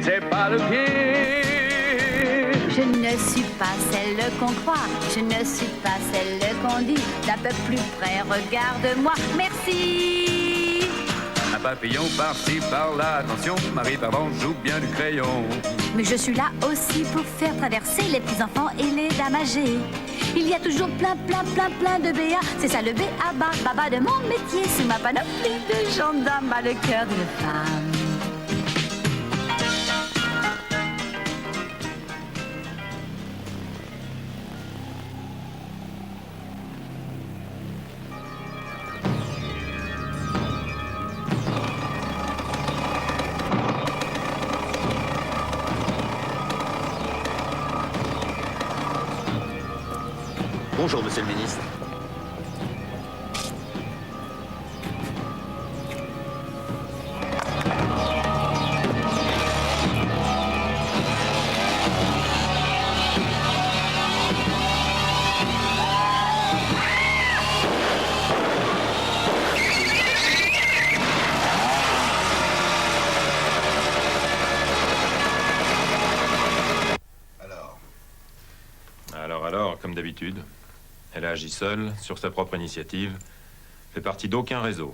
c'est pas le pied. Je ne suis pas celle qu'on croit, je ne suis pas celle qu'on dit. D'un peu plus près, regarde-moi, merci. Un papillon par-ci, par-là, attention, Marie, pardon, joue bien du crayon. Mais je suis là aussi pour faire traverser les petits enfants et les dames âgées. Il y a toujours plein de BA. C'est ça le B.A.-ba, baba de mon métier. Sous ma panoplie de gendarme a le cœur d'une femme. Bonjour, monsieur le ministre. Alors, comme d'habitude. Elle a agi seule, sur sa propre initiative, fait partie d'aucun réseau.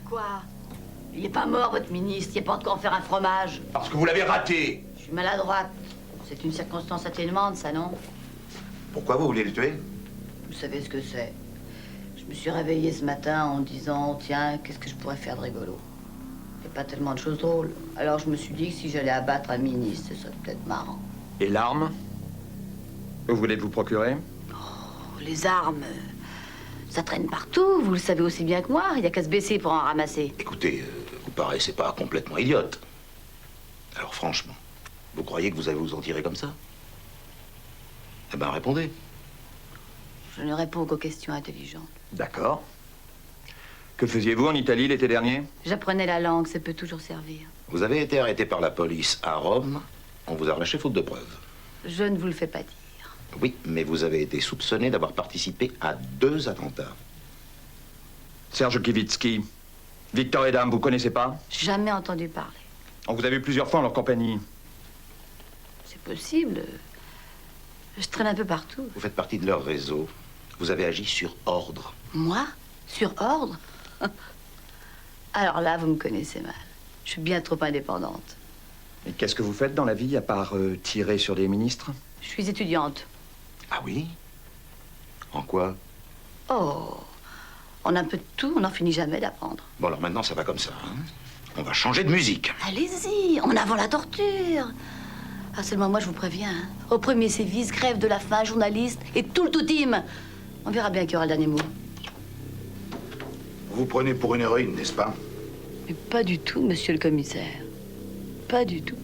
Quoi? Il n'est pas mort, votre ministre. Il n'y a pas de quoi en faire un fromage. Parce que vous l'avez raté. Je suis maladroite. C'est une circonstance atténuante, ça, non? Pourquoi vous voulez le tuer? Vous savez ce que c'est. Je me suis réveillée ce matin en disant, tiens, qu'est-ce que je pourrais faire de rigolo? Il n'y a pas tellement de choses drôles. Alors je me suis dit que si j'allais abattre un ministre, ce serait peut-être marrant. Et l'arme? Vous voulez vous procurer? Oh, les armes... Ça traîne partout, vous le savez aussi bien que moi. Il n'y a qu'à se baisser pour en ramasser. Écoutez, vous paraissez pas complètement idiote. Alors franchement, vous croyez que vous allez vous en tirer comme ça? Eh ben, répondez. Je ne réponds qu'aux questions intelligentes. D'accord. Que faisiez-vous en Italie l'été dernier? J'apprenais la langue, ça peut toujours servir. Vous avez été arrêté par la police à Rome. On vous a relâché faute de preuves. Je ne vous le fais pas dire. Oui, mais vous avez été soupçonné d'avoir participé à 2 attentats. Serge Kivitsky, Victor et Dame, vous connaissez pas? Jamais entendu parler. On vous a vu plusieurs fois en leur compagnie. C'est possible. Je traîne un peu partout. Vous faites partie de leur réseau. Vous avez agi sur ordre. Moi? Sur ordre? Alors là, vous me connaissez mal. Je suis bien trop indépendante. Et qu'est-ce que vous faites dans la vie, à part tirer sur des ministres? Je suis étudiante. Ah oui? En quoi? Oh, on a un peu de tout, on n'en finit jamais d'apprendre. Bon, alors maintenant, ça va comme ça, hein? On va changer de musique. Allez-y, en avant la torture. Ah, seulement moi, je vous préviens, hein. Au premier sévice, grève de la faim, journaliste et tout le tout-team. On verra bien qui aura le dernier mot. Vous vous prenez pour une héroïne, n'est-ce pas? Mais pas du tout, monsieur le commissaire. Pas du tout.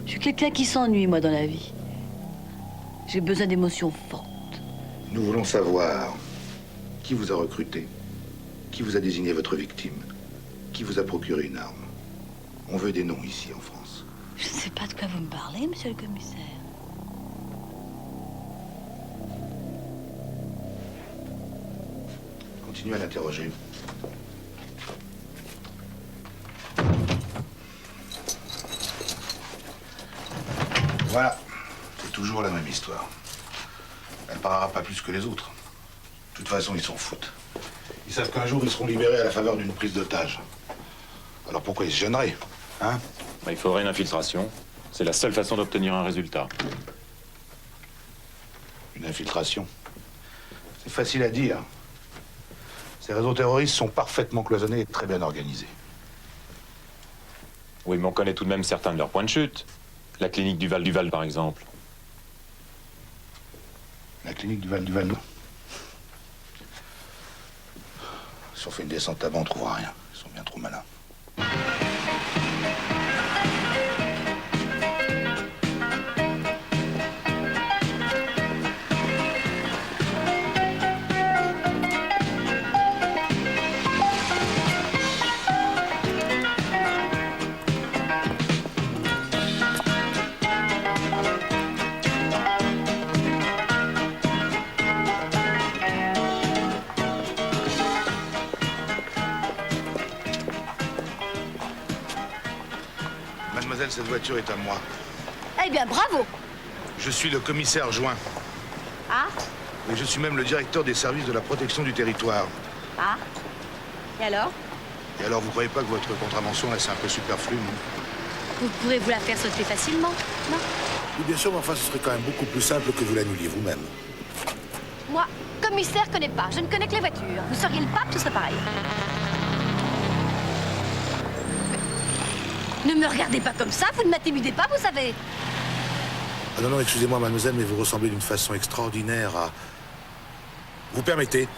Je suis quelqu'un qui s'ennuie, moi, dans la vie. J'ai besoin d'émotions fortes. Nous voulons savoir qui vous a recruté, qui vous a désigné votre victime, qui vous a procuré une arme. On veut des noms ici, en France. Je ne sais pas de quoi vous me parlez, monsieur le commissaire. Continuez à l'interroger. Voilà. C'est toujours la même histoire. Elle parlera pas plus que les autres. De toute façon, ils s'en foutent. Ils savent qu'un jour, ils seront libérés à la faveur d'une prise d'otage. Alors pourquoi ils se gêneraient, hein? Il faudrait une infiltration. C'est la seule façon d'obtenir un résultat. Une infiltration? C'est facile à dire. Ces réseaux terroristes sont parfaitement cloisonnés et très bien organisés. Oui, mais on connaît tout de même certains de leurs points de chute. La clinique du Val, par exemple. La clinique du Val, non. Si on fait une descente avant, on trouvera rien. Ils sont bien trop malins. mademoiselle, cette voiture est à moi. Eh bien, bravo. Je suis le commissaire Join. Ah, Et je suis même le directeur des services de la protection du territoire. ah. Et alors? Et alors, vous croyez pas que votre contravention, là, c'est un peu superflu, non? Vous pourrez vous la faire sauter facilement, non? Oui, bien sûr, mais enfin, ce serait quand même beaucoup plus simple que vous l'annuliez vous-même. Moi, commissaire, connais pas. Je ne connais que les voitures. Vous seriez le pape, tout serait pareil. Ne me regardez pas comme ça, vous ne m'intimidez pas, vous savez. Ah non, non, excusez-moi, mademoiselle, mais vous ressemblez d'une façon extraordinaire à... Vous permettez?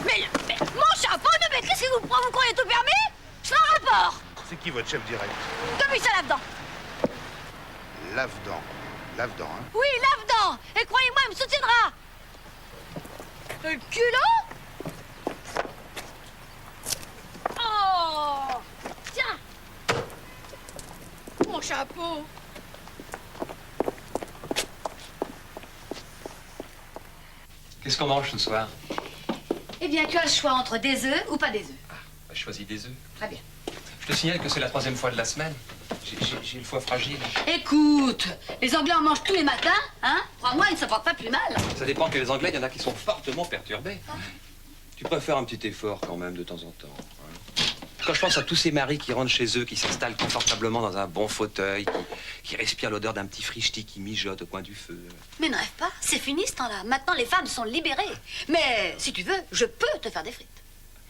Mais mon chapeau, mais qu'est-ce que vous croyez tout permis? Je fais un rapport. C'est qui votre chef direct? Commissaire là-dedans. Lave-dents. Lave-dents, hein? Oui, lave-dents. Et croyez-moi, il me soutiendra. Le culot? Oh! Tiens! Mon chapeau! Qu'est-ce qu'on mange ce soir? Eh bien, tu as le choix entre des œufs ou pas des œufs. Je choisis des œufs. Très bien. Je te signale que c'est la 3e fois de la semaine. J'ai le foie fragile. Écoute, les Anglais en mangent tous les matins, hein? Crois-moi, ils ne se portent pas plus mal. Ça dépend que les Anglais, il y en a qui sont fortement perturbés. Tu peux faire un petit effort quand même de temps en temps. Hein. Quand je pense à tous ces maris qui rentrent chez eux, qui s'installent confortablement dans un bon fauteuil, qui respirent l'odeur d'un petit frichti qui mijote au coin du feu. Mais ne rêve pas, c'est fini ce temps-là. Maintenant, les femmes sont libérées. Mais si tu veux, je peux te faire des frites.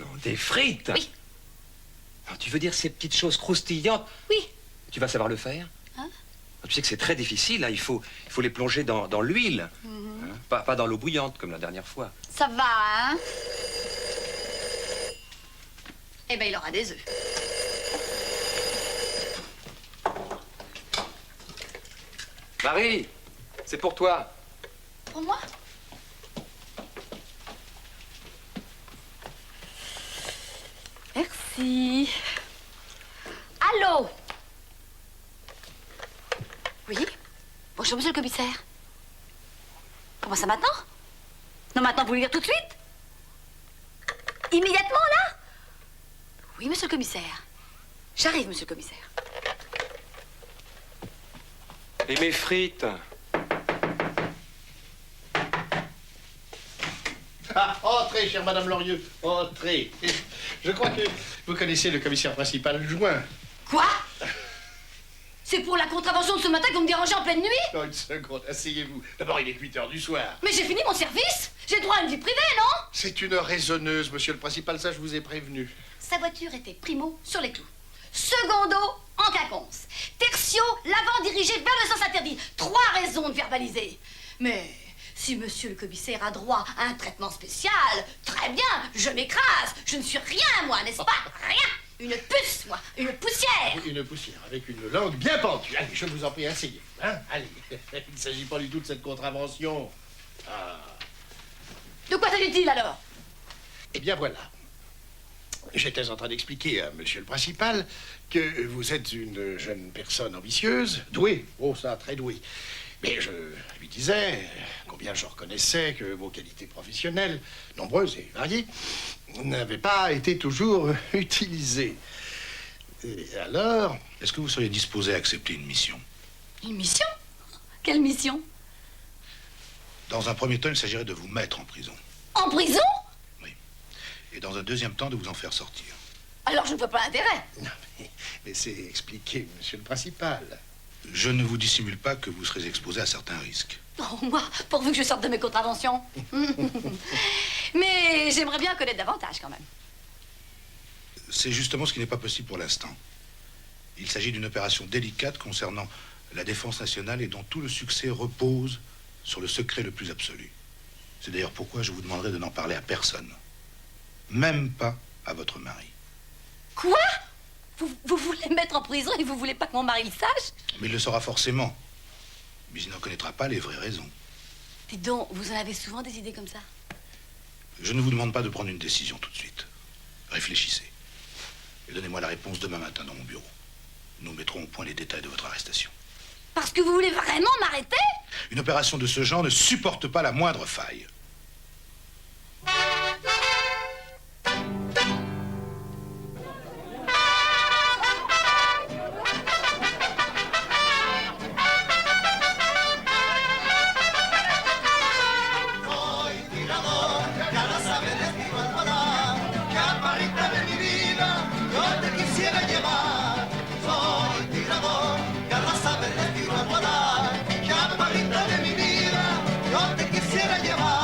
Non, des frites? Oui. Non, tu veux dire ces petites choses croustillantes? Oui. Tu vas savoir le faire? Hein? Tu sais que c'est très difficile, hein. Il faut les plonger dans l'huile. Hein. Pas dans l'eau bouillante, comme la dernière fois. Ça va, hein? Eh ben, il aura des œufs. Marie, c'est pour toi. Pour moi? Merci. Allô? Oui? Bonjour, monsieur le commissaire. Comment ça maintenant? Non, maintenant, vous voulez dire tout de suite? Immédiatement, là? Oui, monsieur le commissaire. J'arrive, monsieur le commissaire. Et mes frites? Ah, entrez, chère Madame Lorieux, entrez. Je crois que vous connaissez le commissaire principal Join. Quoi? C'est pour la contravention de ce matin que vous me dérangez en pleine nuit? Non, une seconde, asseyez-vous. D'abord, il est 8 heures du soir. Mais j'ai fini mon service. J'ai droit à une vie privée, non? C'est une raisonneuse, monsieur le principal, ça je vous ai prévenu. Sa voiture était primo sur les clous. Secondo, en quinconce. Tertio, l'avant-dirigé vers le sens interdit. 3 raisons de verbaliser. Mais si monsieur le commissaire a droit à un traitement spécial, très bien, je m'écrase. Je ne suis rien, moi, n'est-ce pas? Rien. Une puce, moi, une poussière. Une poussière avec une langue bien pendue. Allez, je vous en prie, asseyez. Hein? Allez, il ne s'agit pas du tout de cette contravention. Ah. De quoi s'agit-il alors? Eh bien, voilà. J'étais en train d'expliquer à monsieur le principal que vous êtes une jeune personne ambitieuse, douée, oh ça, très douée. Mais je lui disais combien je reconnaissais que vos qualités professionnelles, nombreuses et variées, n'avaient pas été toujours utilisées. Et alors... Est-ce que vous seriez disposé à accepter une mission? Une mission? Quelle mission? Dans un premier temps, il s'agirait de vous mettre en prison. En prison? Oui. Et dans un deuxième temps, de vous en faire sortir. Alors je ne vois pas l'intérêt. Non, mais c'est expliqué, monsieur le principal. Je ne vous dissimule pas que vous serez exposé à certains risques. Oh, moi, pourvu que je sorte de mes contraventions. Mais j'aimerais bien connaître davantage quand même. C'est justement ce qui n'est pas possible pour l'instant. Il s'agit d'une opération délicate concernant la défense nationale et dont tout le succès repose sur le secret le plus absolu. C'est d'ailleurs pourquoi je vous demanderai de n'en parler à personne. Même pas à votre mari. Quoi? Vous voulez me mettre en prison et vous voulez pas que mon mari le sache? Mais il le saura forcément. Mais il n'en connaîtra pas les vraies raisons. Dites donc, vous en avez souvent des idées comme ça? Je ne vous demande pas de prendre une décision tout de suite. Réfléchissez. Et donnez-moi la réponse demain matin dans mon bureau. Nous mettrons au point les détails de votre arrestation. Parce que vous voulez vraiment m'arrêter? Une opération de ce genre ne supporte pas la moindre faille. quisiera llevar. Soy tirador, ya la sabes, le tiro a volar. Chaparrita de mi vida, yo te quisiera llevar.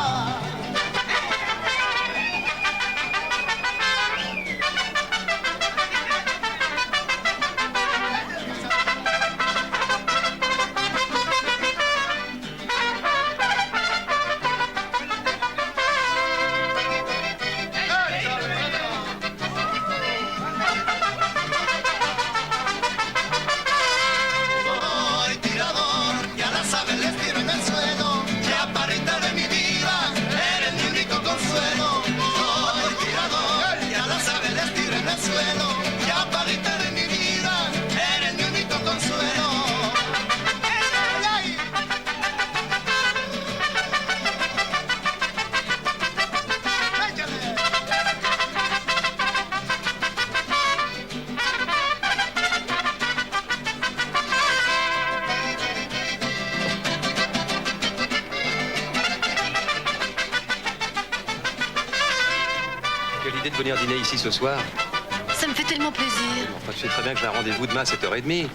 L'idée de venir dîner ici ce soir. Ça me fait tellement plaisir. Enfin, tu sais très bien que j'ai un rendez-vous demain à 7h30.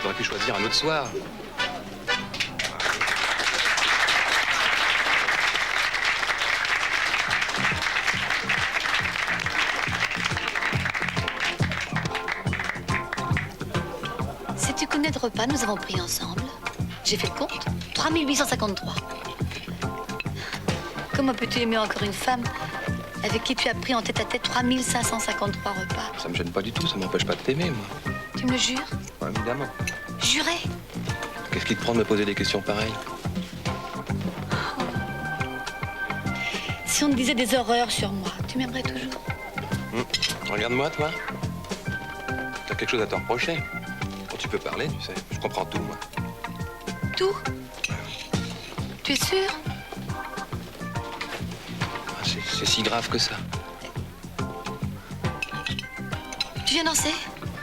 T'aurais pu choisir un autre soir. Si tu connais de repas, nous avons pris ensemble. J'ai fait le compte. 3853. Comment peux-tu aimer encore une femme avec qui tu as pris en tête-à-tête 3553 repas? Ça me gêne pas du tout, ça m'empêche pas de t'aimer, moi. Tu me jures? Ouais, évidemment. Juré? Qu'est-ce qui te prend de me poser des questions pareilles? Si on te disait des horreurs sur moi, tu m'aimerais toujours? Regarde-moi, toi. T'as quelque chose à te reprocher. Quand tu peux parler, tu sais. Je comprends tout, moi. Tout? Tu es sûr? C'est si grave que ça. Tu viens danser?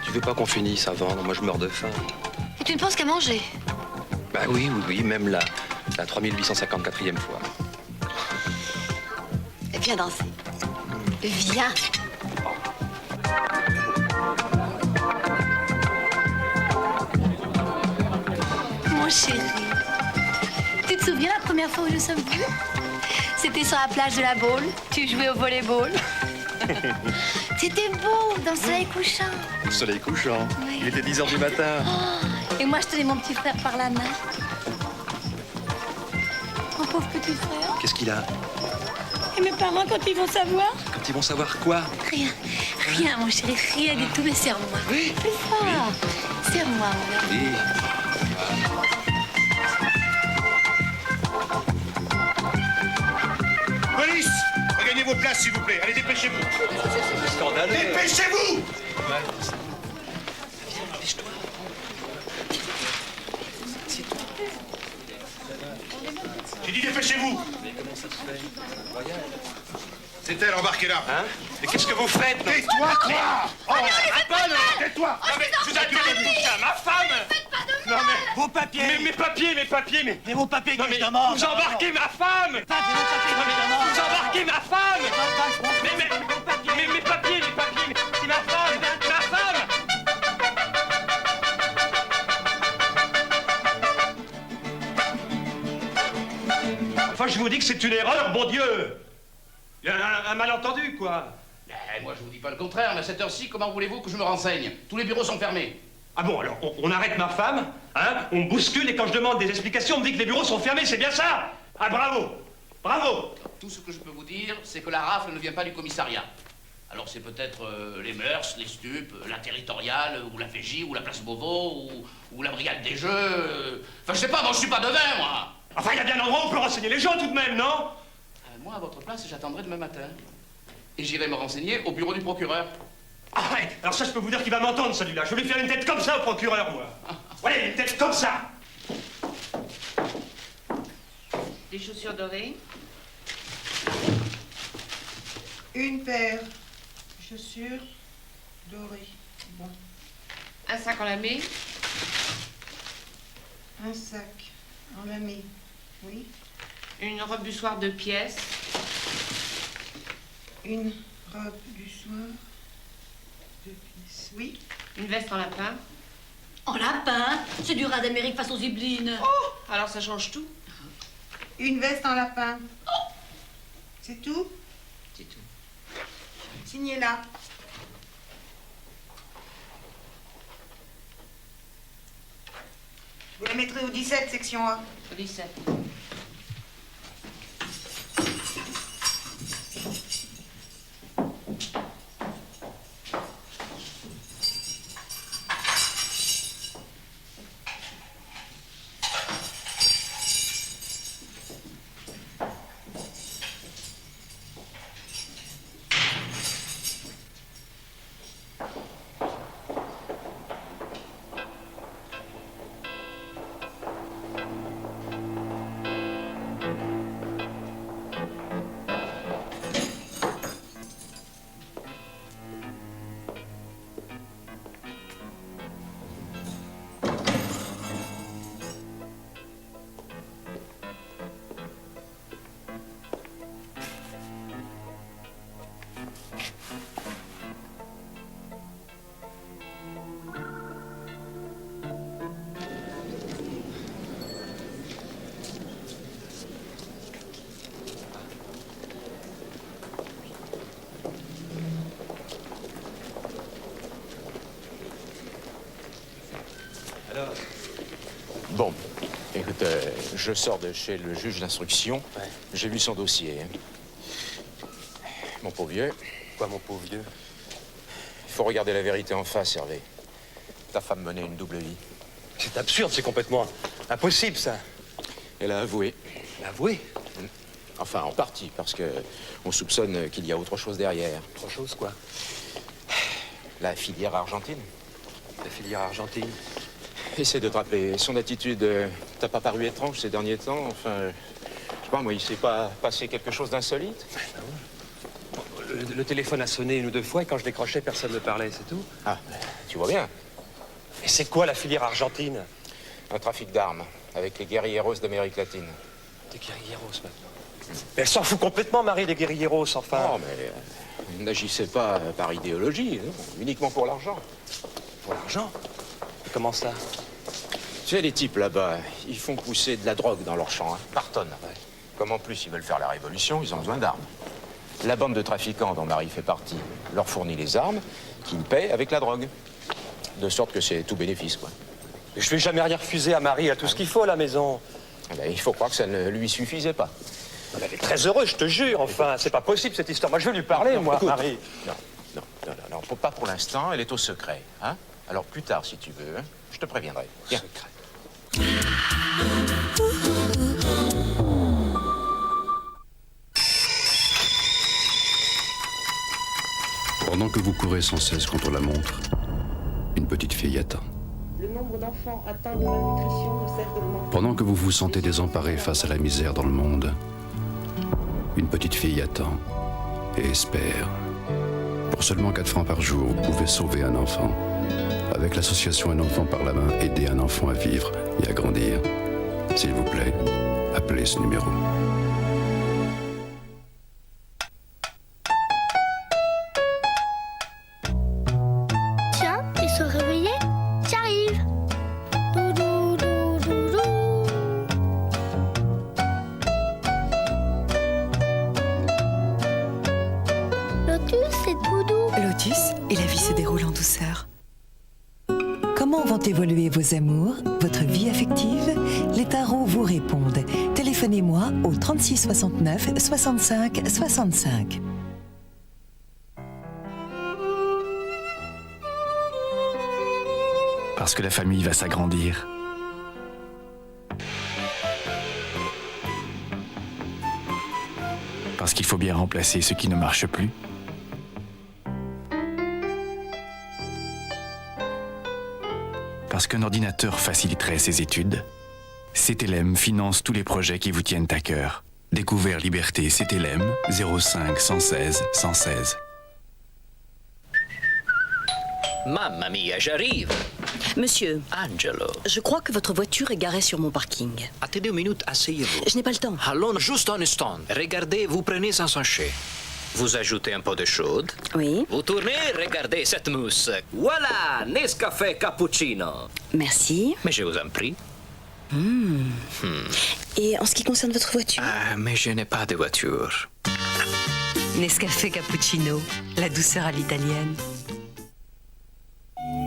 Tu veux pas qu'on finisse avant? Moi, je meurs de faim. Et tu ne penses qu'à manger? Bah oui, même la 3854e fois. Viens danser. Viens. Mon chéri, tu te souviens la première fois où nous sommes vus? C'était sur la plage de la Baule. Tu jouais au volleyball. C'était beau, dans le soleil couchant. Le soleil couchant? Oui. Il était 10h du matin. Oh, et moi, je tenais mon petit frère par la main. Mon pauvre petit frère. Qu'est-ce qu'il a? Et mes parents, quand ils vont savoir? Quand ils vont savoir quoi? Rien, rien, mon chéri, rien du tout, mais serre-moi. Oui. Plus fort. Serre-moi, mon amour. Oui. Police! Regagnez vos places, s'il vous plaît. Allez, dépêchez-vous. C'est scandaleux. Dépêchez-vous! J'ai dit dépêchez-vous. Mais comment ça se fait? C'est elle embarquée là. Hein? Mais qu'est-ce que vous faites? Tais-toi, quoi! Oh, Attends, tais-toi! Non mais je vous accuse de tout ça, ma femme! Non mais Vos papiers! mes papiers, mais... Mais vos papiers Non que mais je demande! vous embarquez ma femme! C'est vos papiers que je demande! Vous embarquez ma femme! Mais mes papiers, mais c'est ma femme! Ma femme! Enfin, je vous dis que c'est une erreur, bon Dieu! Il y a un malentendu, quoi! Moi, je vous dis pas le contraire, mais à cette heure-ci, comment voulez-vous que je me renseigne? Tous les bureaux sont fermés. Ah bon, alors, on arrête ma femme, hein? On me bouscule, et quand je demande des explications, on me dit que les bureaux sont fermés, c'est bien ça? Ah, bravo! Bravo! Tout ce que je peux vous dire, c'est que la rafle ne vient pas du commissariat. Alors c'est peut-être les mœurs, les stupes, la territoriale, ou la PJ, ou la place Beauvau, ou la brigade des jeux. Enfin, je sais pas, moi, je suis pas devin, moi. Enfin, il y a bien un endroit où on peut renseigner les gens, tout de même, non? Moi, à votre place, j'attendrai demain matin. Et j'irai me renseigner au bureau du procureur. Ah ouais, alors ça, je peux vous dire qu'il va m'entendre, celui-là. Je vais lui faire une tête comme ça au procureur, moi. Ouais, une tête comme ça. Des chaussures dorées. Une paire de chaussures dorées. Bon. Un sac en lamé. Un sac en lamé. Oui. Une robe du soir 2 pièces. Une robe du soir. Oui. Une veste en lapin. En lapin? C'est du rat d'Amérique face aux Yvelines. Oh, alors ça change tout. Une veste en lapin. C'est tout? C'est tout. Signez là. Vous la mettrez au 17, section A. Au 17. Bon, écoute, je sors de chez le juge d'instruction. Ouais. J'ai vu son dossier. Mon pauvre vieux. Quoi, mon pauvre vieux? Il faut regarder la vérité en face, Hervé. Ta femme menait une double vie. C'est absurde, c'est complètement impossible, ça. Elle a avoué. Elle a avoué? Enfin, en partie, parce que on soupçonne qu'il y a autre chose derrière. Autre chose, quoi? La filière argentine. La filière argentine? Essaie de te rappeler, son attitude t'a pas paru étrange ces derniers temps? Enfin, je sais pas, moi, il s'est pas passé quelque chose d'insolite? Le téléphone a sonné une ou deux fois et quand je décrochais, personne ne parlait, c'est tout. Ah, tu vois bien. Et c'est quoi la filière argentine? Un trafic d'armes avec les guerrilleros d'Amérique latine. Des guerrilleros, maintenant? Mais elle s'en fout complètement, Marie, des guerrilleros, enfin. Non, mais n'agissez pas par idéologie, non, uniquement pour l'argent. Pour l'argent? Comment ça? Tu sais, les types là-bas, ils font pousser de la drogue dans leurs champs, hein, par tonnes. Ouais. Comme en plus ils veulent faire la révolution, ils ont besoin d'armes. La bande de trafiquants dont Marie fait partie leur fournit les armes qu'ils paient avec la drogue. De sorte que c'est tout bénéfice, quoi. Mais je vais jamais rien refuser à Marie, à tout ce qu'il faut à la maison. Eh ben, il faut croire que ça ne lui suffisait pas. Elle est très heureuse, je te jure, enfin. C'est pas possible, cette histoire. Moi, je veux lui parler, moi, écoute, Marie. Non, pas pour l'instant, elle est au secret, hein. Alors plus tard, si tu veux, hein, je te préviendrai. Viens. Pendant que vous courez sans cesse contre la montre, une petite fille attend. Le nombre d'enfants atteints de malnutrition ne cesse d'augmenter. Pendant que vous vous sentez désemparé face à la misère dans le monde, une petite fille attend et espère. Pour seulement 4 francs par jour, vous pouvez sauver un enfant. Avec l'association Un enfant par la main, aidez un enfant à vivre et à grandir. S'il vous plaît, appelez ce numéro. Tiens, ils sont réveillés. J'arrive. Doudou, doudou, doudou. Lotus, c'est Doudou. Lotus, et la vie se déroule en douceur. Comment vont évoluer vos amours, votre vie affective? Les tarots vous répondent. Téléphonez-moi au 36 69 65 65. Parce que la famille va s'agrandir. Parce qu'il faut bien remplacer ce qui ne marche plus. Parce qu'un ordinateur faciliterait ses études. CTLM finance tous les projets qui vous tiennent à cœur. Découvert Liberté CTLM 05 116 116. Mamma mia, j'arrive. Monsieur. Angelo. Je crois que votre voiture est garée sur mon parking. Attendez une minute, asseyez-vous. Je n'ai pas le temps. Allons juste un instant. Regardez, vous prenez un sachet. Vous ajoutez un peu de chaude. Oui. Vous tournez, regardez cette mousse. Voilà, Nescafé Cappuccino. Merci. Mais je vous en prie. Et en ce qui concerne votre voiture? Ah, mais je n'ai pas de voiture. Nescafé Cappuccino, la douceur à l'italienne.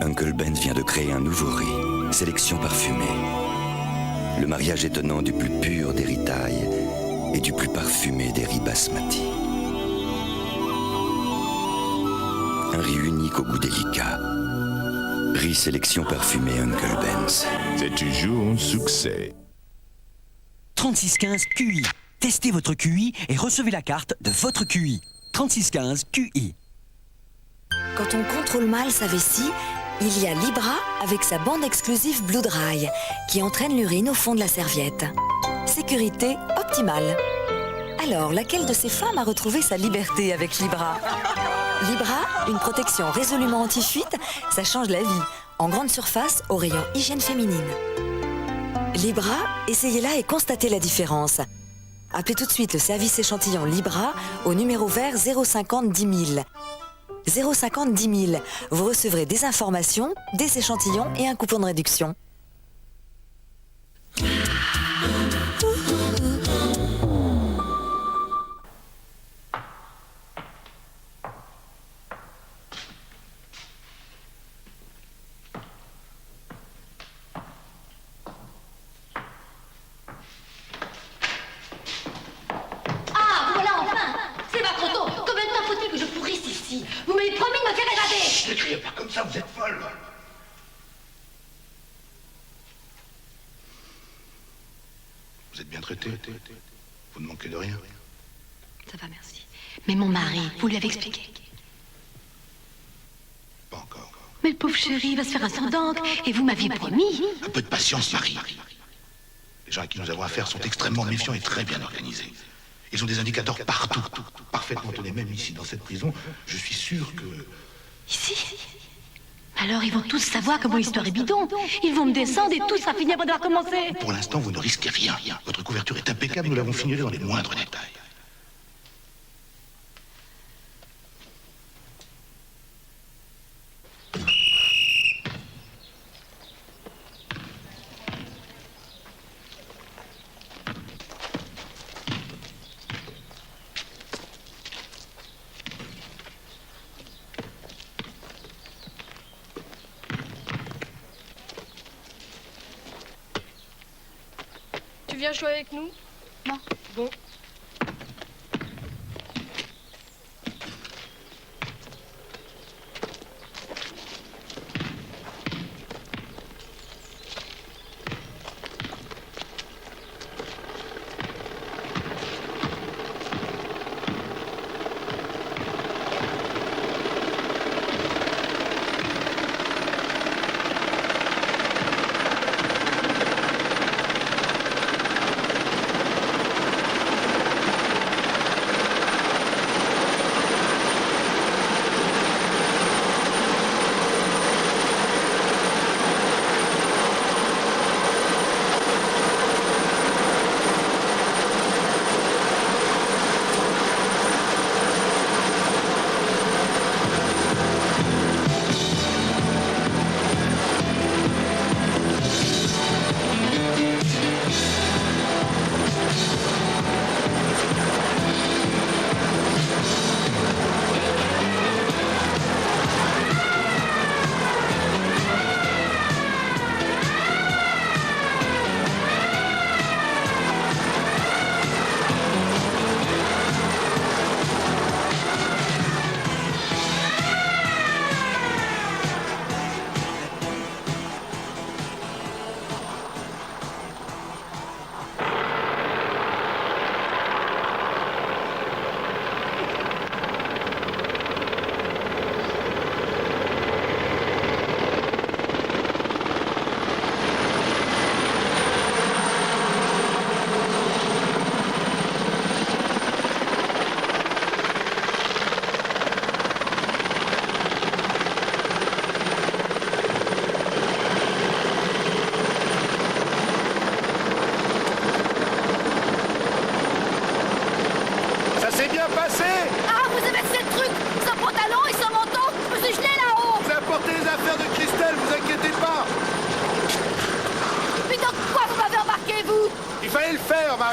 Uncle Ben vient de créer un nouveau riz, sélection parfumée. Le mariage étonnant du plus pur des riz thaï et du plus parfumé des riz basmati. Un riz unique au goût délicat. Riz sélection parfumée Uncle Ben's. C'est toujours un succès. 3615 QI. Testez votre QI et recevez la carte de votre QI. 3615 QI. Quand on contrôle mal sa vessie, il y a Libra avec sa bande exclusive Blue Dry qui entraîne l'urine au fond de la serviette. Sécurité optimale. Alors, laquelle de ces femmes a retrouvé sa liberté avec Libra? Libra, une protection résolument anti-fuite, ça change la vie. En grande surface, au rayon hygiène féminine. Libra, essayez-la et constatez la différence. Appelez tout de suite le service échantillon Libra au numéro vert 050 10 000. 050 10 000. Vous recevrez des informations, des échantillons et un coupon de réduction. Vous m'avez promis de me faire évader. Ne criez pas comme ça, vous êtes folle. Vous êtes bien traité. Vous ne manquez de rien. Ça va, merci. Mais mon mari, vous lui avez expliqué? Pas encore. Mais le pauvre chéri va se faire un sang et vous m'aviez promis. Un peu de patience, Marie. Les gens à qui nous avons affaire sont extrêmement méfiants et très bien organisés. Ils ont des indicateurs partout, parfaitement tenus, même ici, dans cette prison. Je suis sûr que... Ici? Alors ils vont tous savoir que mon histoire est bidon. Ils vont me descendre et tout sera fini avant d'avoir commencé. Pour l'instant, vous ne risquez rien. Votre couverture est impeccable, nous l'avons fignolée dans les moindres détails. Tu viens jouer avec nous? Non. Bon.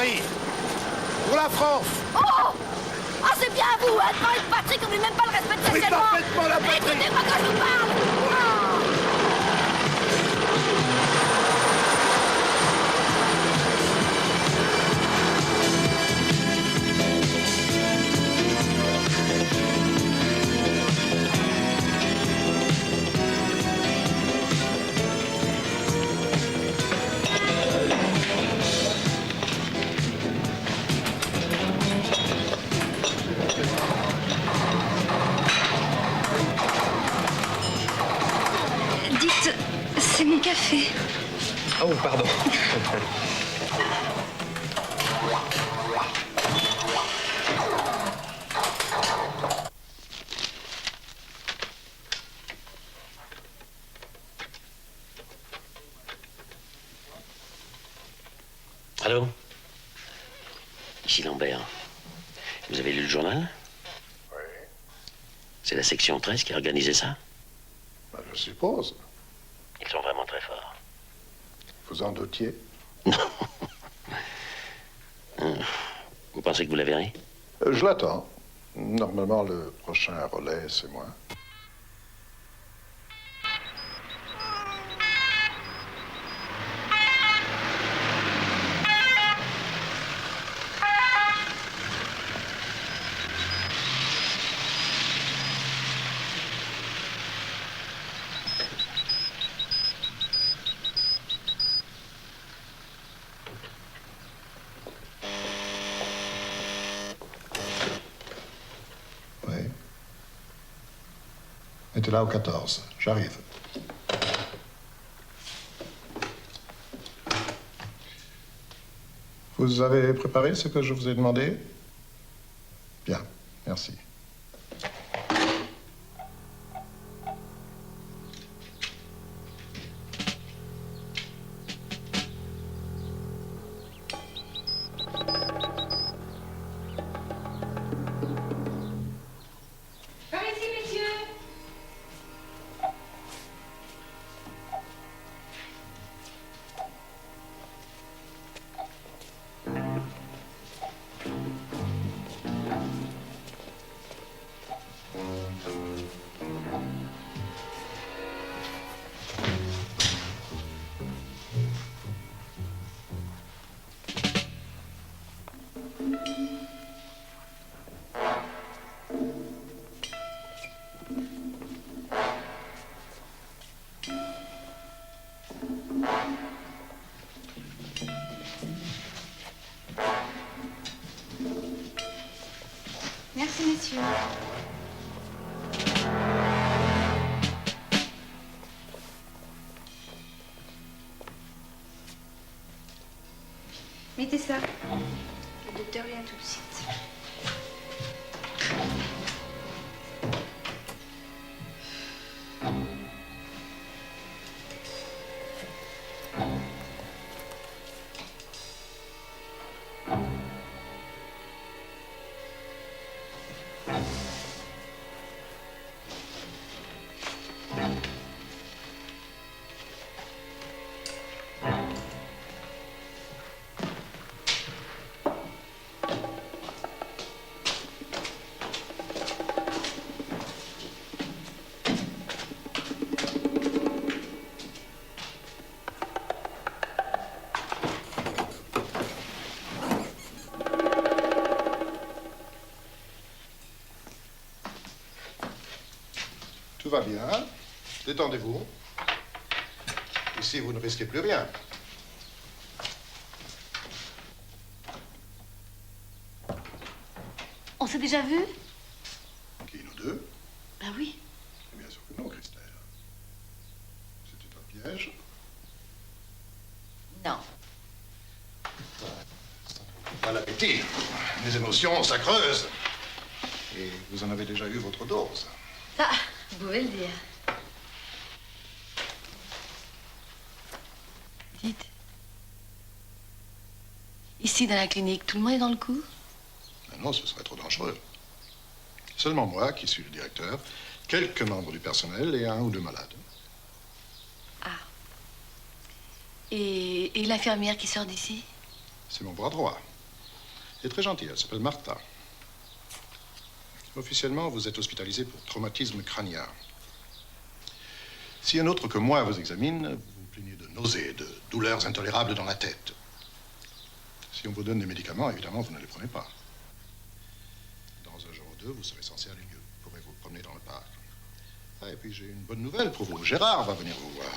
Marie. Pour la France. Oh! Ah, c'est bien à vous, hein, de parler de patrie qu'on n'ait même pas le respect de sa Oui, parfaitement la patrie. Écoutez-moi quand je vous parle. Dites, c'est mon café. Oh, pardon. Allô? Ici Lambert. Vous avez lu le journal? Oui. C'est la section 13 qui a organisé ça? Ben, je suppose. Ils sont vraiment très forts. Vous en doutiez? Vous pensez que vous la verrez? Je l'attends. Normalement, le prochain relais, c'est moi. Mettez là au 14. J'arrive. Vous avez préparé ce que je vous ai demandé? Bien, merci. Par ici, messieurs. Merci, messieurs. Mettez ça. Le docteur vient tout de suite. Tout va bien. Détendez-vous. Ici, vous ne risquez plus rien. On s'est déjà vu? Qui, nous deux? Ah oui. Bien sûr que non, Christelle. C'était un piège. Non. Pas l'appétit. Les émotions, ça creuse. Et vous en avez déjà eu votre dose. Ah, vous pouvez le dire. Dites. Ici, dans la clinique, tout le monde est dans le coup? Non, ce serait trop dangereux. Seulement moi, qui suis le directeur, quelques membres du personnel et un ou deux malades. Et l'infirmière qui sort d'ici? C'est mon bras droit. Elle est très gentille, elle s'appelle Martha. Officiellement, vous êtes hospitalisé pour traumatisme crânien. Si un autre que moi vous examine, vous vous plaignez de nausées, de douleurs intolérables dans la tête. Si on vous donne des médicaments, évidemment, vous ne les prenez pas. Dans un jour ou deux, vous serez censé aller mieux. Vous pourrez vous promener dans le parc. Ah, et puis j'ai une bonne nouvelle pour vous. Gérard va venir vous voir.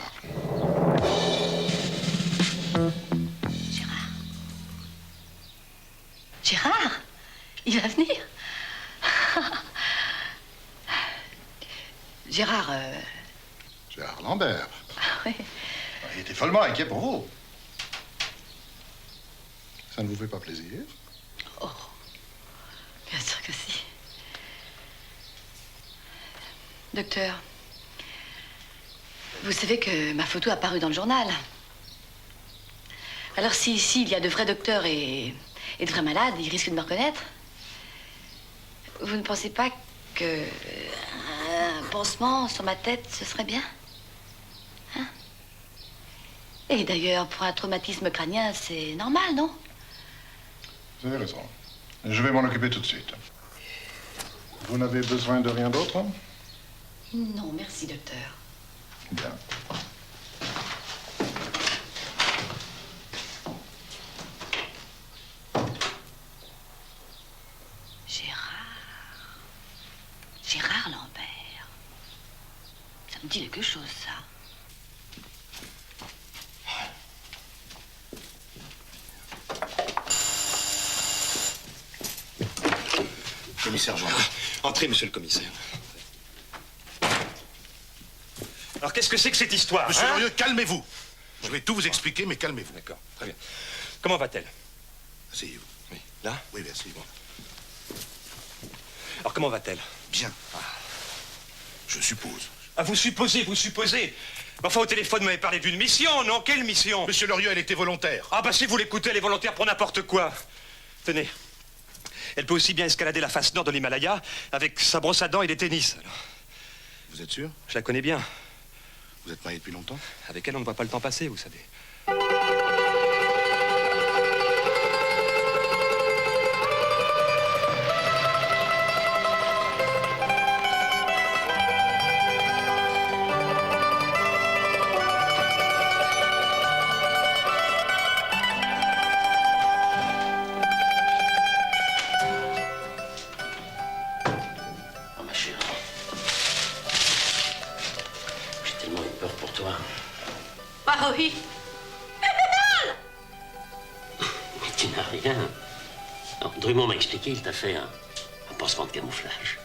Gérard, il va venir. Gérard, Gérard Lambert. oui. Il était follement inquiet pour vous. Ça ne vous fait pas plaisir? Oh, bien sûr que si. Docteur, vous savez que ma photo a paru dans le journal. Alors si ici il y a de vrais docteurs et de vrais malades, ils risquent de me reconnaître. Vous ne pensez pas que un pansement sur ma tête, ce serait bien? Hein? Et d'ailleurs, pour un traumatisme crânien, c'est normal, non? Vous avez raison. Je vais m'en occuper tout de suite. Vous n'avez besoin de rien d'autre? Non, merci, docteur. Bien. Gérard Lambert. Ça me dit quelque chose, ça. Commissaire Jean. Entrez, monsieur le commissaire. Alors, qu'est-ce que c'est que cette histoire? Monsieur Lorieux, calmez-vous. Je vais tout vous expliquer, mais calmez-vous. D'accord, très bien. Comment va-t-elle? Asseyez-vous. Oui. Là? Oui, bien, asseyez-vous. Alors, comment va-t-elle? Bien. Je suppose. Ah, vous supposez. Enfin, au téléphone, vous m'avez parlé d'une mission, non? Quelle mission? Monsieur Lorieux, elle était volontaire. Ah, bah, si vous l'écoutez, elle est volontaire pour n'importe quoi. Tenez. Elle peut aussi bien escalader la face nord de l'Himalaya avec sa brosse à dents et des tennis. Alors. Vous êtes sûr? Je la connais bien. Vous êtes marié depuis longtemps? Avec elle, on ne voit pas le temps passer, vous savez. Ah oui. Mais tu n'as rien. Non, Drummond m'a expliqué, il t'a fait un pansement de camouflage.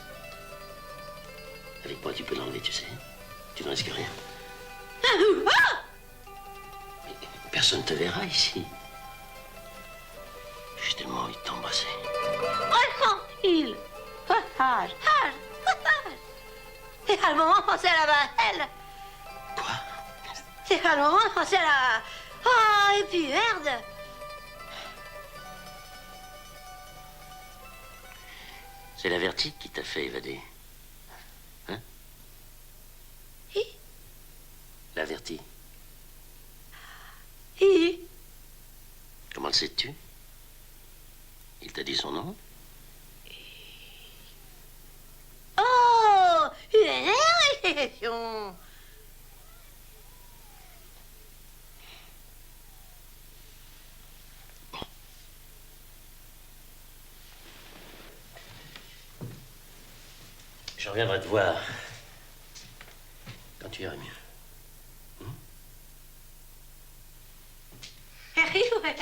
Avec moi, tu peux l'enlever, tu sais. Tu ne risques rien. Mais personne ne te verra ici. J'ai tellement envie de t'embrasser. Tranquille. Passage. C'est à le moment de penser à la elle. Quoi? C'est à le moment de penser à la... Oh, et puis merde. C'est la vertige qui t'a fait évader. Hein? Hi. La vertige. Hi. Comment le sais-tu? Il t'a dit son nom? Oh, une réflexion. Je reviendrai te voir quand tu iras mieux. Harry, ouais.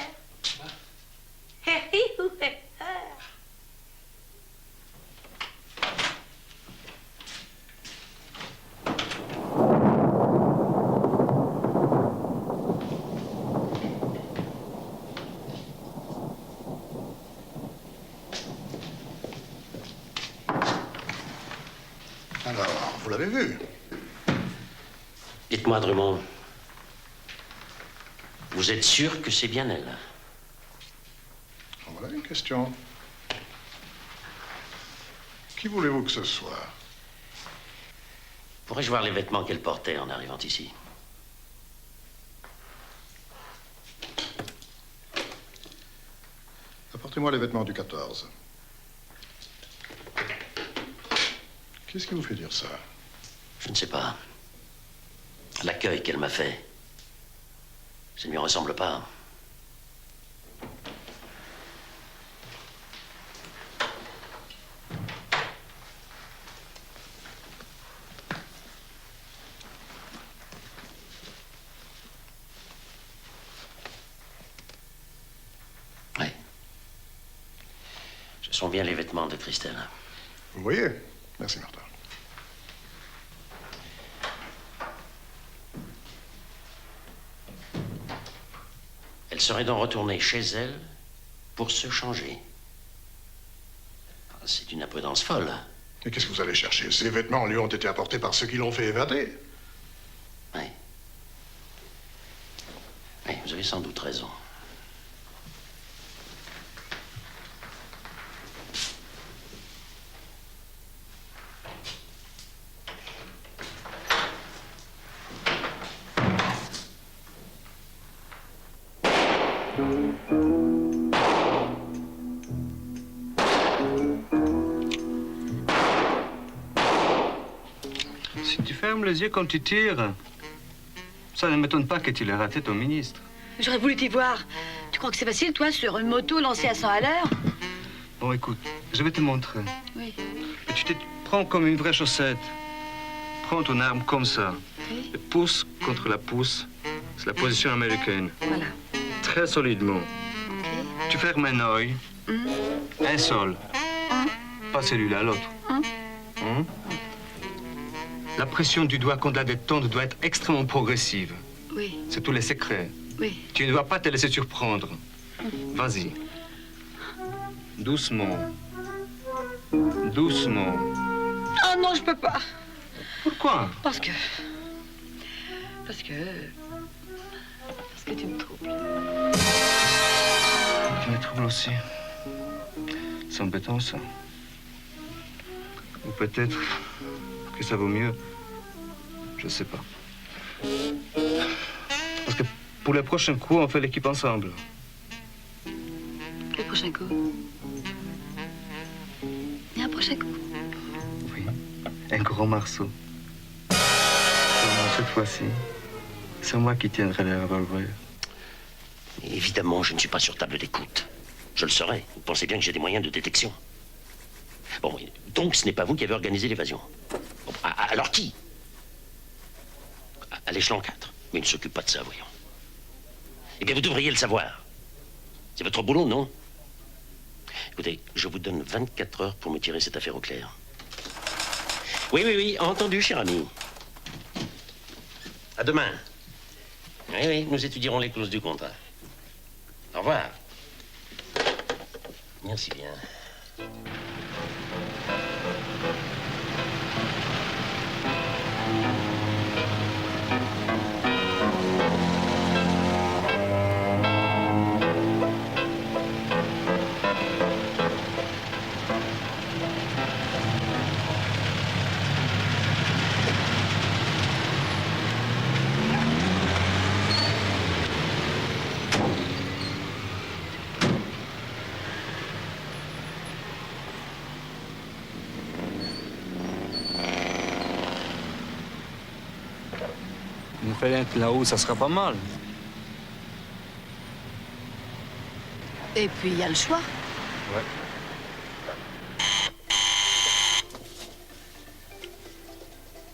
Harry, ouais. Alors, vous l'avez vu? Dites-moi, Drummond, vous êtes sûr que c'est bien elle? Voilà une question. Qui voulez-vous que ce soit? Pourrais-je voir les vêtements qu'elle portait en arrivant ici? Apportez Montrez-moi les vêtements du 14. Qu'est-ce qui vous fait dire ça? Je ne sais pas. L'accueil qu'elle m'a fait, ça ne lui ressemble pas. Oui. Ce sont bien les vêtements de Christelle. Vous voyez? Merci, Martha. Elle serait donc retournée chez elle pour se changer. C'est une imprudence folle. Et qu'est-ce que vous allez chercher? Ces vêtements lui ont été apportés par ceux qui l'ont fait évader. Oui. Oui, vous avez sans doute raison. Si tu fermes les yeux quand tu tires, ça ne m'étonne pas que tu l'aies raté ton ministre. J'aurais voulu t'y voir. Tu crois que c'est facile, toi, sur une moto lancée à 100 à l'heure? Bon, écoute, je vais te montrer. Oui. Et tu te prends comme une vraie chaussette. Prends ton arme comme ça. Oui. Et pousse contre la pousse. C'est la position américaine. Voilà. Très solidement. Ok. Tu fermes un œil. Un seul. Pas celui-là, l'autre. La pression du doigt contre la détente doit être extrêmement progressive. Oui. C'est tous les secrets. Oui. Tu ne dois pas te laisser surprendre. Vas-y. Doucement. Doucement. Ah non, je peux pas. Pourquoi? Parce que tu me troubles. Tu me troubles aussi. C'est embêtant, ça. Ou peut-être que ça vaut mieux. Je sais pas. Parce que pour le prochain coup, on fait l'équipe ensemble. Le prochain coup. Il y a un prochain coup. Oui. Un gros morceau. Seulement cette fois-ci, c'est moi qui tiendrai le revolver. Évidemment, je ne suis pas sur table d'écoute. Je le serai. Vous pensez bien que j'ai des moyens de détection. Bon, donc ce n'est pas vous qui avez organisé l'évasion. Bon, alors qui? À l'échelon 4. Mais il ne s'occupe pas de ça, voyons. Eh bien, vous devriez le savoir. C'est votre boulot, non? Écoutez, je vous donne 24 heures pour me tirer cette affaire au clair. Oui, entendu, cher ami. À demain. Oui, nous étudierons les clauses du contrat. Au revoir. Merci bien. Une fenêtre là-haut, ça sera pas mal. Et puis, il y a le choix. Ouais.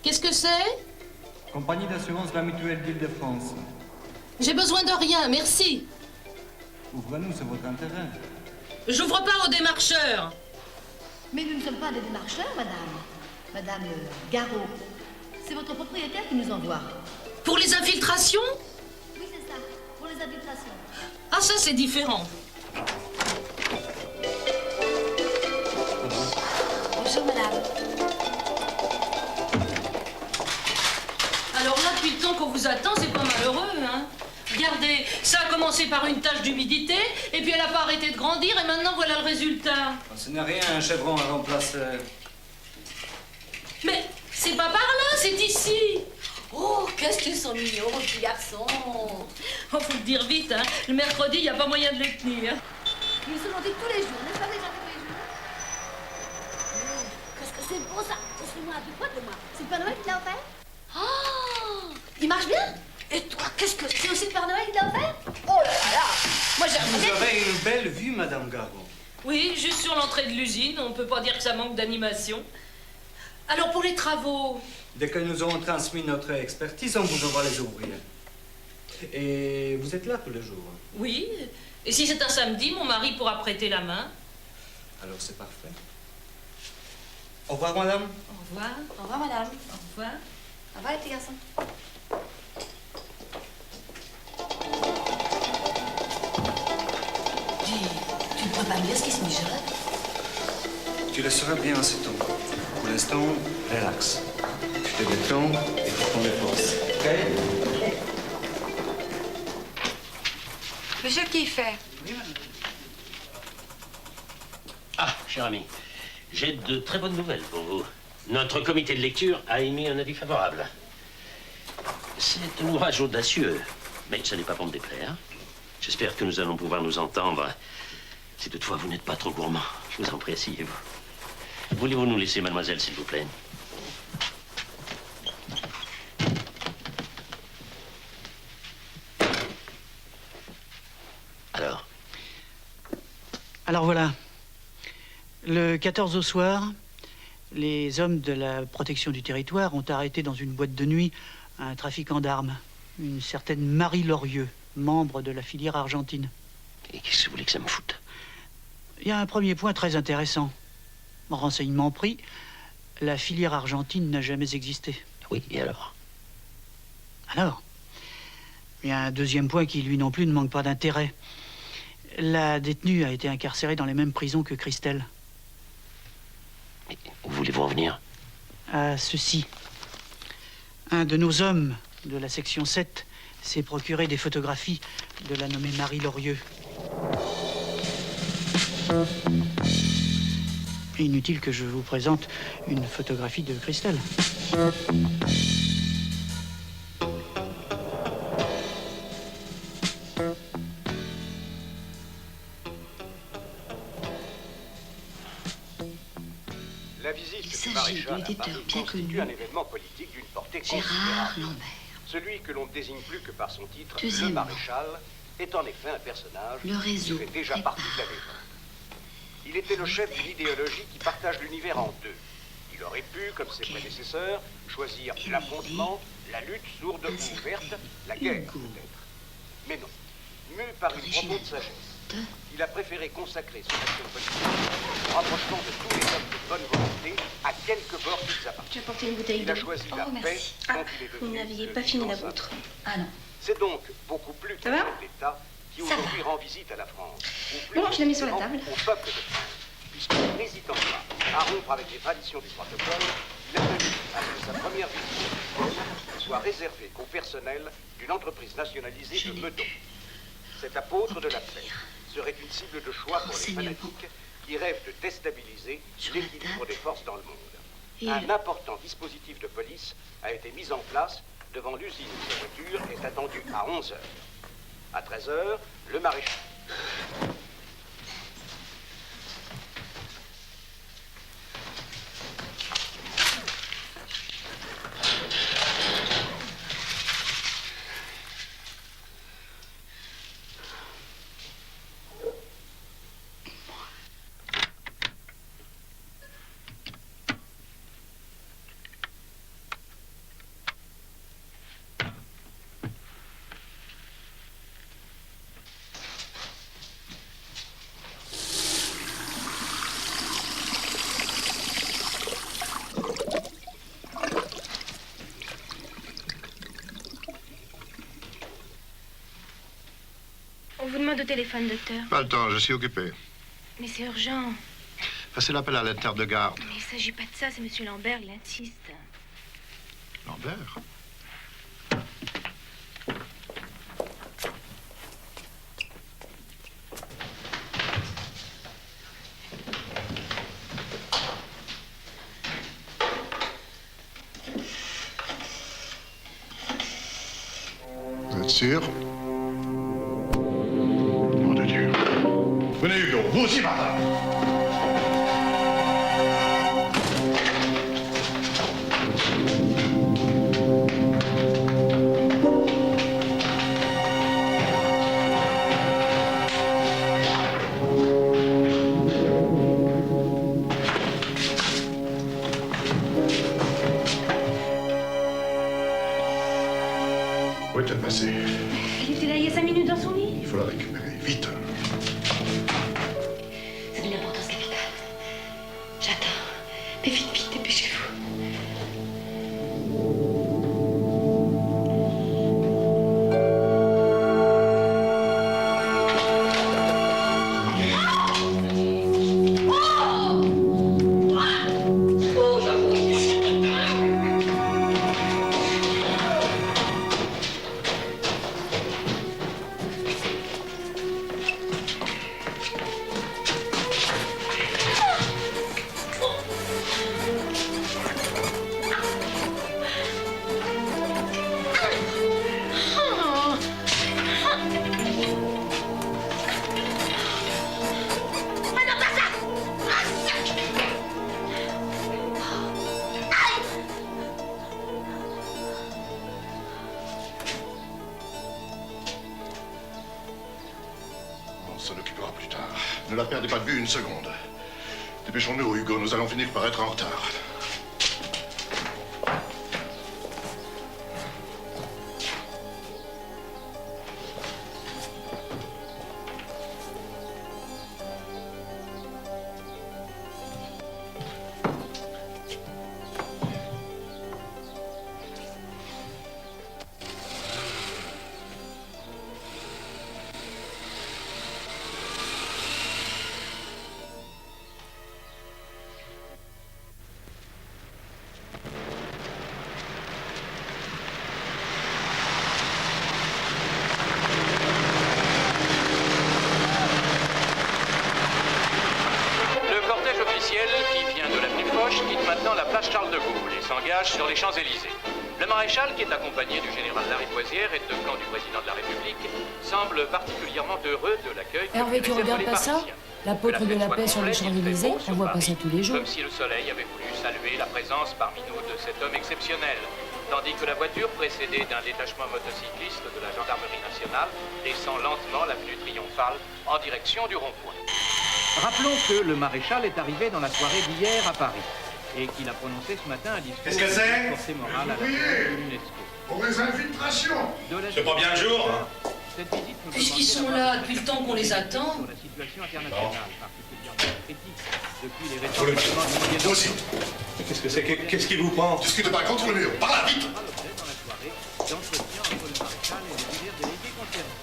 Qu'est-ce que c'est? Compagnie d'assurance La Mutuelle d'Île-de-France. J'ai besoin de rien, merci. Ouvrez-nous, c'est votre intérêt. J'ouvre pas aux démarcheurs. Mais nous ne sommes pas des démarcheurs, madame. Madame Garot. C'est votre propriétaire qui nous envoie. Pour les infiltrations? Oui, c'est ça. Pour les infiltrations. Ah, ça, c'est différent. Bonjour, madame. Alors là, depuis le temps qu'on vous attend, c'est pas malheureux, hein? Regardez, ça a commencé par une tache d'humidité, et puis elle n'a pas arrêté de grandir, et maintenant voilà le résultat. Ce n'est rien, un chevron à remplacer. Mais c'est pas par là, c'est ici. Oh, qu'est-ce qu'ils sont mignons, vos petits garçons. Oh, faut le dire vite, hein. Le mercredi, il n'y a pas moyen de les tenir. Ils se montent tous les jours, n'est-ce pas, les gens tous les jours? Qu'est-ce que c'est beau, ça? Laisse-moi un peu près de moi. C'est le Père Noël qui l'a offert? Oh! Il marche bien? Et toi, qu'est-ce que c'est aussi le Père Noël qui l'a offert? Oh là là! Moi, j'ai Vous avez une belle vue, Madame Gargon. Oui, juste sur l'entrée de l'usine, on peut pas dire que ça manque d'animation. Alors pour les travaux? Dès que nous aurons transmis notre expertise, on vous envoie les ouvriers. Et vous êtes là tous les jours? Oui. Et si c'est un samedi, mon mari pourra prêter la main. Alors c'est parfait. Au revoir, madame. Au revoir. Au revoir, madame. Au revoir. Au revoir, les petits garçons. Tu ne peux pas me dire ce qui se mijote? Tu le sauras bien en ce temps. Pour l'instant, relax. Tu te détends et tu prends les forces. OK? Monsieur Kieffer. Ah, cher ami, j'ai de très bonnes nouvelles pour vous. Notre comité de lecture a émis un avis favorable. C'est un ouvrage audacieux, mais ce n'est pas pour me déplaire. J'espère que nous allons pouvoir nous entendre. Si toutefois vous n'êtes pas trop gourmand, je vous en prie, asseyez-vous. Voulez-vous nous laisser, mademoiselle, s'il vous plaît? Alors? Alors voilà. Le 14 au soir, les hommes de la protection du territoire ont arrêté dans une boîte de nuit un trafiquant d'armes, une certaine Marie Lorieux, membre de la filière argentine. Et qu'est-ce que vous voulez que ça me foute? Il y a un premier point très intéressant. Renseignement pris, la filière argentine n'a jamais existé. Oui, et alors? Alors? Il y a un deuxième point qui, lui non plus, ne manque pas d'intérêt. La détenue a été incarcérée dans les mêmes prisons que Christelle. Mais où voulez-vous en venir? À ceci. Un de nos hommes de la section 7 s'est procuré des photographies de la nommée Marie Lorieux. Inutile que je vous présente une photographie de Christelle. La visite Il du s'agit maréchal de à l'éditeur Paris bien constitue connu, un événement politique d'une portée Gérard considérable. Lambert. Celui que l'on ne désigne plus que par son titre, le Deuxièmement, maréchal, est en effet un personnage le réseau qui fait déjà partie de la légende. Il était le chef d'une idéologie qui partage l'univers en deux. Il aurait pu, comme ses prédécesseurs, choisir l'affrontement, la lutte sourde ou ouverte, la guerre peut-être. Mais non, mu par une profonde sagesse, il a préféré consacrer son action politique au rapprochement de tous les hommes de bonne volonté à quelque bord qu'ils appartiennent. J'ai apporté une bouteille Il a d'eau. choisi Oh, la merci. paix Ah, dont il est vous devenu n'aviez le pas fini la puissant vôtre. symbole. Ah non. C'est donc beaucoup plus qu'un va chef d'État qui Ça aujourd'hui rend visite à la France. Ou plus Bon, je l'ai mis sur la précisément, table. au peuple de France. Puisque, n'hésitant pas à rompre avec les traditions du protocole, il a tenu à ce que sa première visite soit réservée qu'au personnel d'une entreprise nationalisée de Meudon. Cet apôtre de la paix serait une cible de choix pour les fanatiques qui rêvent de déstabiliser l'équilibre des forces dans le monde. Un important dispositif de police a été mis en place devant l'usine où sa voiture est attendue à 11 h. À 13 h, le maréchal. On vous demande au téléphone, docteur. Pas le temps, je suis occupé. Mais c'est urgent. Passez l'appel à l'interne de garde. Mais il s'agit pas de ça, c'est monsieur Lambert, il insiste. Lambert? Vous êtes sûr? Nom de Dieu. Venez, Hugo. Vous aussi, Martha. Où est-elle passée? Elle était là il y a 5 minutes dans son lit. Il faut la récupérer. Vite. C'est de l'importance capitale. J'attends. Mais vite, vite, dépêchez-vous. On s'en occupera plus tard. Ne la perdez pas de vue une seconde. Dépêchons-nous, Hugo. Nous allons finir par être en retard. Qui vient de l'avenue Foch quitte maintenant la place Charles de Gaulle et s'engage sur les Champs-Élysées. Le maréchal, qui est accompagné du général Lariboisière et de camp du président de la République, semble particulièrement heureux de l'accueil que Hervé, tu réservent regardes les pas ça? Parisiens. L'apôtre Que de la fête paix soit sur les complète, il fait Champs-Élysées, beau on sur voit pas Paris, ça tous les jours. Comme si le soleil avait voulu saluer la présence parmi nous de cet homme exceptionnel. Tandis que la voiture, précédée d'un détachement motocycliste de la gendarmerie nationale, descend lentement l'avenue triomphale en direction du rond-point. Rappelons que le maréchal est arrivé dans la soirée d'hier à Paris et qu'il a prononcé ce matin un discours Qu'est-ce que c'est? de portée morale à la Oui. tête de l'UNESCO. Pour les infiltrations. C'est pas bien le jour. Cette visite nous Puisqu'ils sont là depuis le temps qu'on les attend. sur la situation internationale, particulièrement critique depuis les Faut le récents événements du moyen Vous aussi. Qu'est-ce que c'est? Qu'est-ce qui vous prend? Discutez pas contre le mur. Par là, vite. d'entretien entre le maréchal et les divers délégués concernés.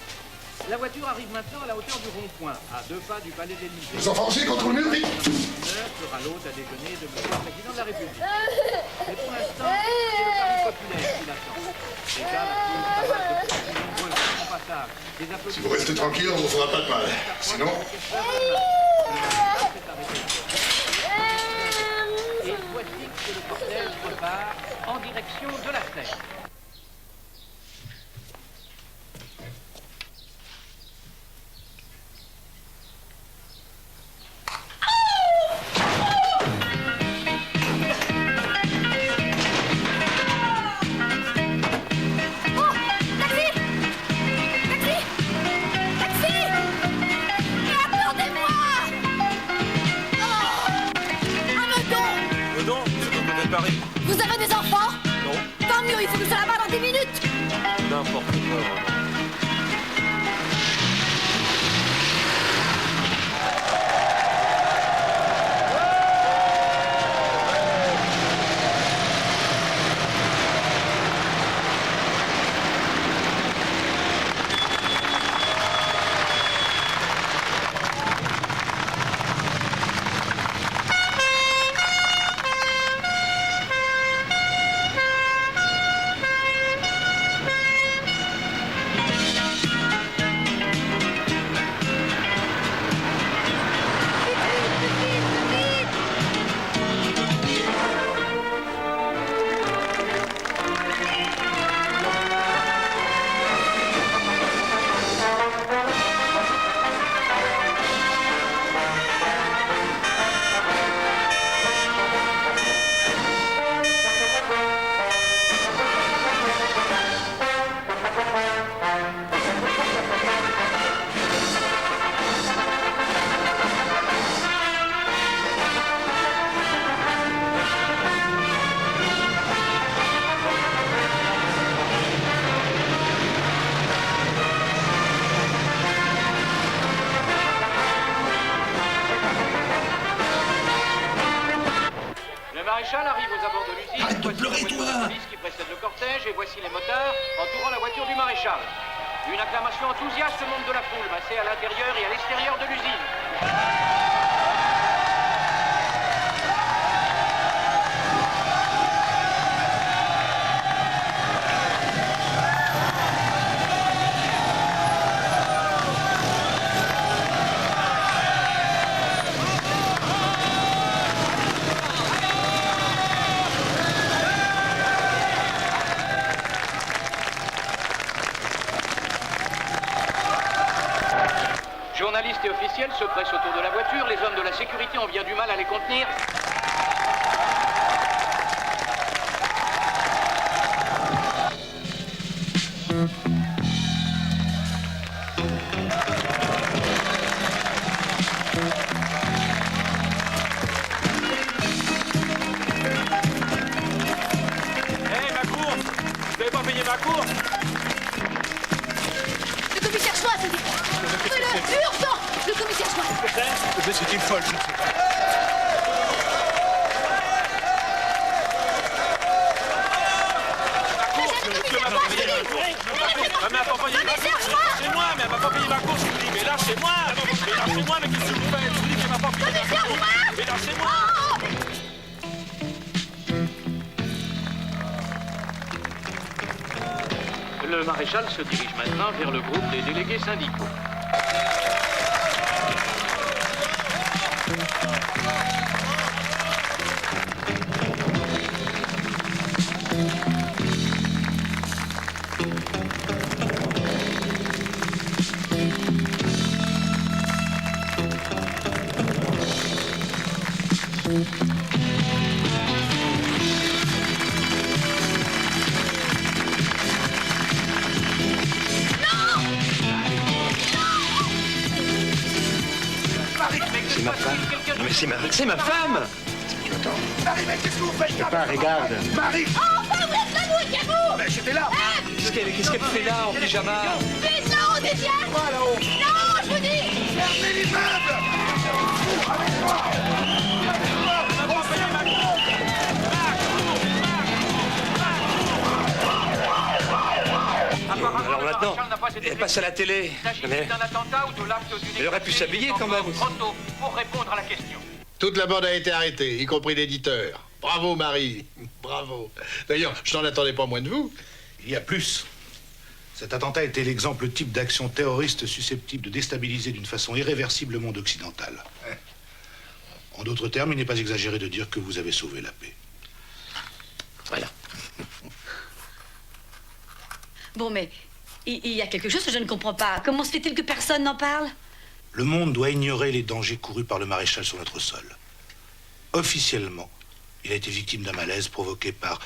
La voiture arrive maintenant à la hauteur du rond-point, à 2 pas du palais d'Élysée. Vous enfoncez contre le mur, vite. L'heure sera l'hôte à déjeuner de M. le Président de la République. Mais pour l'instant, c'est le Paris populaire qui l'attend. Déjà, la foule travaille de plus en plus nombreuse sur son passage. Des Si vous restez tranquille, on ne vous fera pas de mal. Sinon... Et voici que le cortège repart en direction de la Seine. Vous avez des enfants? Non. Tant mieux, il faut que ça là-bas dans 10 minutes. N'importe quoi. de pleurer, toi. Qui précède le cortège et voici les motards entourant la voiture du maréchal. Une acclamation enthousiaste monte de la foule, massée à l'intérieur et à l'extérieur de l'usine. Journalistes et officiels se pressent autour de la voiture. Les hommes de la sécurité ont bien du mal à les contenir. Hé, ma course! Vous n'avez pas payé ma course? Le commissaire Schwartz, c'est dit. Urgent! Le commissaire Schwartz. Mais c'est une folle, je sais. Elle m'a pas payé ma course, lâchez-moi, mais elle m'a pas payé ma course, je vous dis, mais lâchez-moi, mais qu'est-ce que vous faites? Je vous dis qu'elle m'a pas payé ma course, mais lâchez-moi. Le maréchal se dirige maintenant vers le groupe des délégués syndicaux. C'est ma femme. Non mais c'est ma femme. Marie, mais qu'est-ce que vous faites? Papa, regarde. Marie! Oh, enfin, vous êtes là, vous, Diabou! Mais j'étais là! Qu'est-ce qu'elle fait là, en pyjama? Vite, là-haut, des diables! Là-haut! Non, je vous dis! Fermez l'immeuble! Alors maintenant, elle passe à la télé. Mais D'un attentat ou de l'acte d'une elle aurait pu s'habiller quand même. trop tôt pour répondre à la question. Toute la bande a été arrêtée, y compris l'éditeur. Bravo, Marie. Bravo. D'ailleurs, je n'en attendais pas moins de vous. Il y a plus. Cet attentat était l'exemple type d'action terroriste susceptible de déstabiliser d'une façon irréversible le monde occidental. En d'autres termes, il n'est pas exagéré de dire que vous avez sauvé la paix. Voilà. Bon, mais il y a quelque chose que je ne comprends pas. Comment se fait-il que personne n'en parle? Le monde doit ignorer les dangers courus par le maréchal sur notre sol. Officiellement, il a été victime d'un malaise provoqué par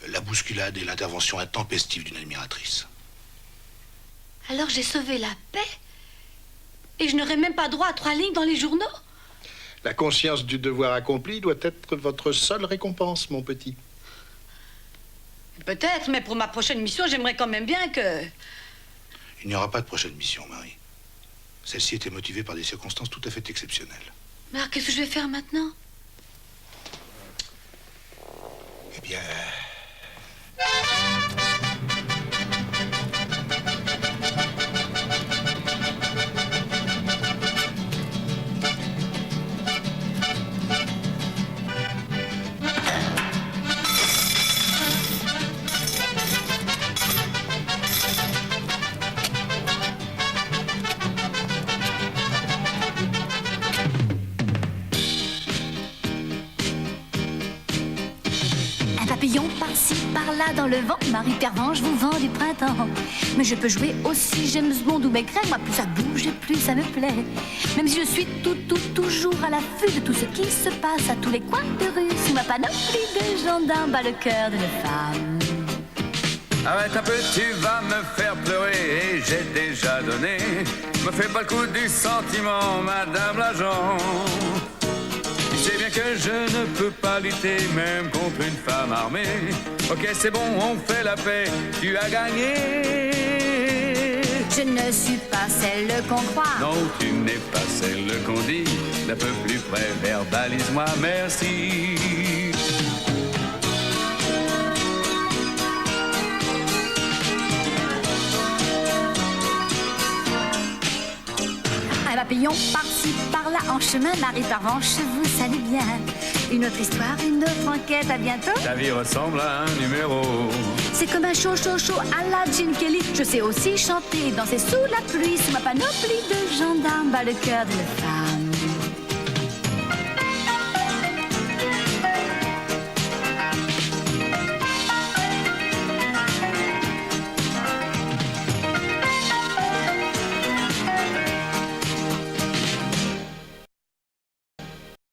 la bousculade et l'intervention intempestive d'une admiratrice. Alors j'ai sauvé la paix? Et je n'aurai même pas droit à 3 lignes dans les journaux? La conscience du devoir accompli doit être votre seule récompense, mon petit. Peut-être, mais pour ma prochaine mission, j'aimerais quand même bien que... Il n'y aura pas de prochaine mission, Marie. Celle-ci était motivée par des circonstances tout à fait exceptionnelles. Mais alors, qu'est-ce que je vais faire maintenant? Eh bien... Papillon par-ci, par-là dans le vent, Marie Pervenche vous vend du printemps. Mais je peux jouer aussi James Bond ou Maigret, moi plus ça bouge et plus ça me plaît. Même si je suis toujours à l'affût de tout ce qui se passe à tous les coins de rue, sous ma panoplie de gendarmes bat le cœur d'une femme. Arrête un peu, tu vas me faire pleurer et j'ai déjà donné. Me fais pas le coup du sentiment, madame l'agent. Tu sais bien que je ne peux pas lutter même contre une femme armée. Ok, c'est bon, on fait la paix, tu as gagné. Je ne suis pas celle qu'on croit. Non, tu n'es pas celle qu'on dit. D'un peu plus près, verbalise-moi merci. Un papillon par-ci, par-là, en chemin, Marie Parvenche vous salue bien. Une autre histoire, une autre enquête, à bientôt. Ta vie ressemble à un numéro. C'est comme un show à la Gene Kelly. Je sais aussi chanter, danser sous la pluie, sous ma panoplie de gendarmes, bat le cœur d'une femme.